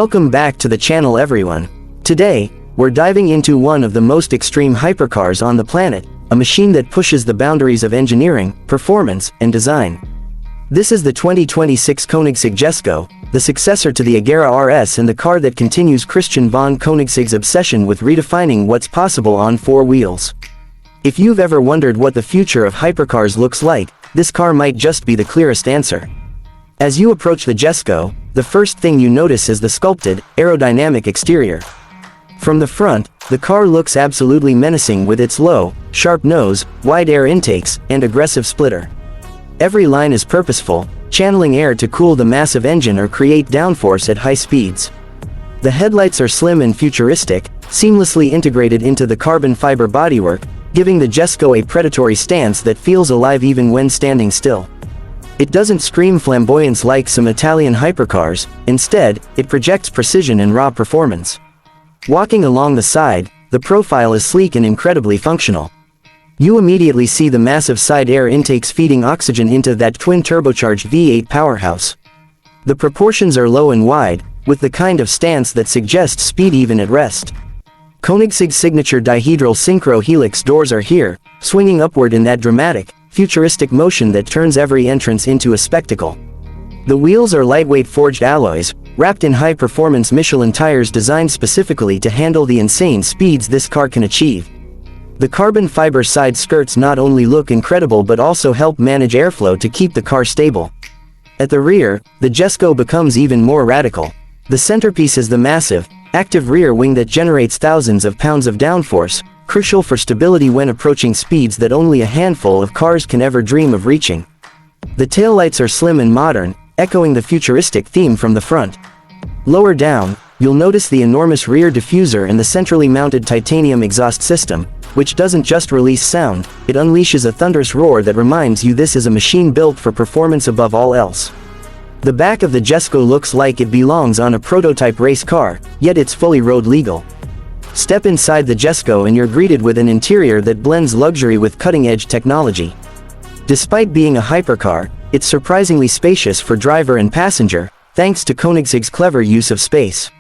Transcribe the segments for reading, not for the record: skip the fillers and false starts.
Welcome back to the channel everyone. Today, we're diving into one of the most extreme hypercars on the planet, a machine that pushes the boundaries of engineering, performance, and design. This is the 2026 Koenigsegg Jesko, the successor to the Agera RS and the car that continues Christian von Koenigsegg's obsession with redefining what's possible on four wheels. If you've ever wondered what the future of hypercars looks like, this car might just be the clearest answer. As you approach the Jesko, the first thing you notice is the sculpted, aerodynamic exterior. From the front, the car looks absolutely menacing with its low, sharp nose, wide air intakes, and aggressive splitter. Every line is purposeful, channeling air to cool the massive engine or create downforce at high speeds. The headlights are slim and futuristic, seamlessly integrated into the carbon fiber bodywork, giving the Jesko a predatory stance that feels alive even when standing still. It doesn't scream flamboyance like some Italian hypercars, instead, it projects precision and raw performance. Walking along the side, the profile is sleek and incredibly functional. You immediately see the massive side air intakes feeding oxygen into that twin-turbocharged V8 powerhouse. The proportions are low and wide, with the kind of stance that suggests speed even at rest. Koenigsegg's signature dihedral synchro helix doors are here, swinging upward in that dramatic, futuristic motion that turns every entrance into a spectacle. The wheels are lightweight forged alloys, wrapped in high-performance Michelin tires designed specifically to handle the insane speeds this car can achieve. The carbon fiber side skirts not only look incredible but also help manage airflow to keep the car stable. At the rear, the Jesko becomes even more radical. The centerpiece is the massive, active rear wing that generates thousands of pounds of downforce, crucial for stability when approaching speeds that only a handful of cars can ever dream of reaching. The taillights are slim and modern, echoing the futuristic theme from the front. Lower down, you'll notice the enormous rear diffuser and the centrally mounted titanium exhaust system, which doesn't just release sound, it unleashes a thunderous roar that reminds you this is a machine built for performance above all else. The back of the Jesko looks like it belongs on a prototype race car, yet it's fully road legal. Step inside the Jesko and you're greeted with an interior that blends luxury with cutting-edge technology. Despite being a hypercar, it's surprisingly spacious for driver and passenger, thanks to Koenigsegg's clever use of space.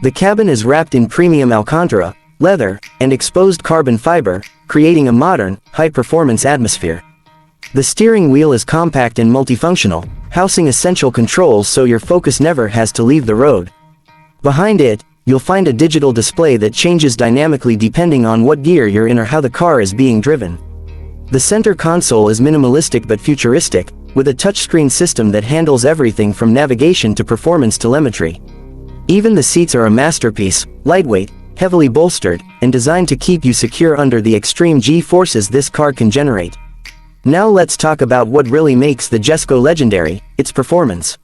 The cabin is wrapped in premium Alcantara, leather, and exposed carbon fiber, creating a modern, high-performance atmosphere. The steering wheel is compact and multifunctional, housing essential controls so your focus never has to leave the road. Behind it, you'll find a digital display that changes dynamically depending on what gear you're in or how the car is being driven. The center console is minimalistic but futuristic, with a touchscreen system that handles everything from navigation to performance telemetry. Even the seats are a masterpiece, lightweight, heavily bolstered, and designed to keep you secure under the extreme G-forces this car can generate. Now let's talk about what really makes the Jesko legendary, its performance.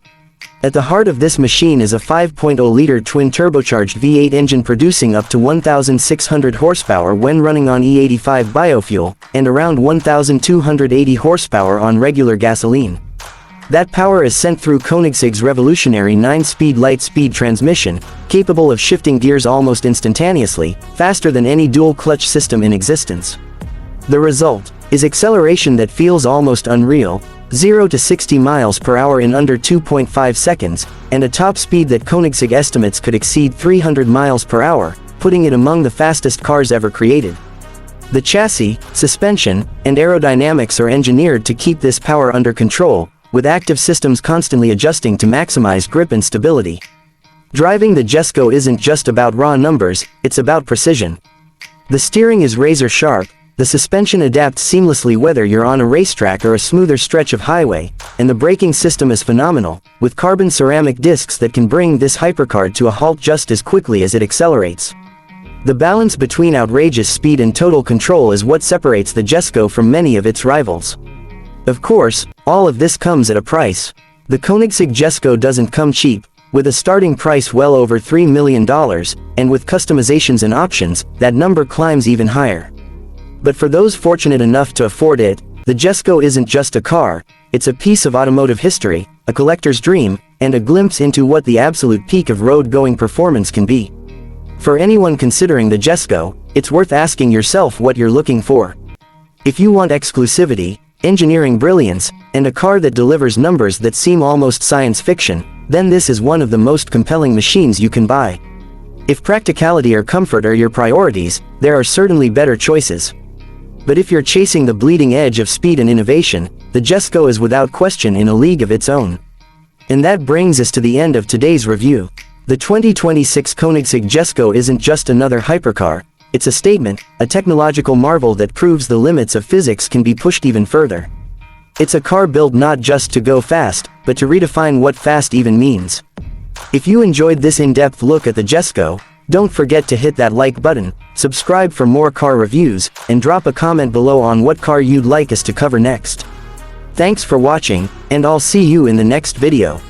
At the heart of this machine is a 5.0-liter twin-turbocharged V8 engine producing up to 1,600 horsepower when running on E85 biofuel, and around 1,280 horsepower on regular gasoline. That power is sent through Koenigsegg's revolutionary 9-speed light-speed transmission, capable of shifting gears almost instantaneously, faster than any dual-clutch system in existence. The result is acceleration that feels almost unreal, 0 to 60 miles per hour in under 2.5 seconds, and a top speed that Koenigsegg estimates could exceed 300 miles per hour, putting it among the fastest cars ever created. The chassis, suspension, and aerodynamics are engineered to keep this power under control, with active systems constantly adjusting to maximize grip and stability. Driving the Jesko isn't just about raw numbers, it's about precision. The steering is razor sharp, the suspension adapts seamlessly whether you're on a racetrack or a smoother stretch of highway, and the braking system is phenomenal, with carbon ceramic discs that can bring this hypercar to a halt just as quickly as it accelerates. The balance between outrageous speed and total control is what separates the Jesko from many of its rivals. Of course, all of this comes at a price. The Koenigsegg Jesko doesn't come cheap, with a starting price well over $3 million, and with customizations and options, that number climbs even higher. But for those fortunate enough to afford it, the Jesko isn't just a car, it's a piece of automotive history, a collector's dream, and a glimpse into what the absolute peak of road-going performance can be. For anyone considering the Jesko, it's worth asking yourself what you're looking for. If you want exclusivity, engineering brilliance, and a car that delivers numbers that seem almost science fiction, then this is one of the most compelling machines you can buy. If practicality or comfort are your priorities, there are certainly better choices. But if you're chasing the bleeding edge of speed and innovation, the Jesko is without question in a league of its own. And that brings us to the end of today's review. The 2026 Koenigsegg Jesko isn't just another hypercar, it's a statement, a technological marvel that proves the limits of physics can be pushed even further. It's a car built not just to go fast, but to redefine what fast even means. If you enjoyed this in-depth look at the Jesko, don't forget to hit that like button, subscribe for more car reviews, and drop a comment below on what car you'd like us to cover next. Thanks for watching, and I'll see you in the next video.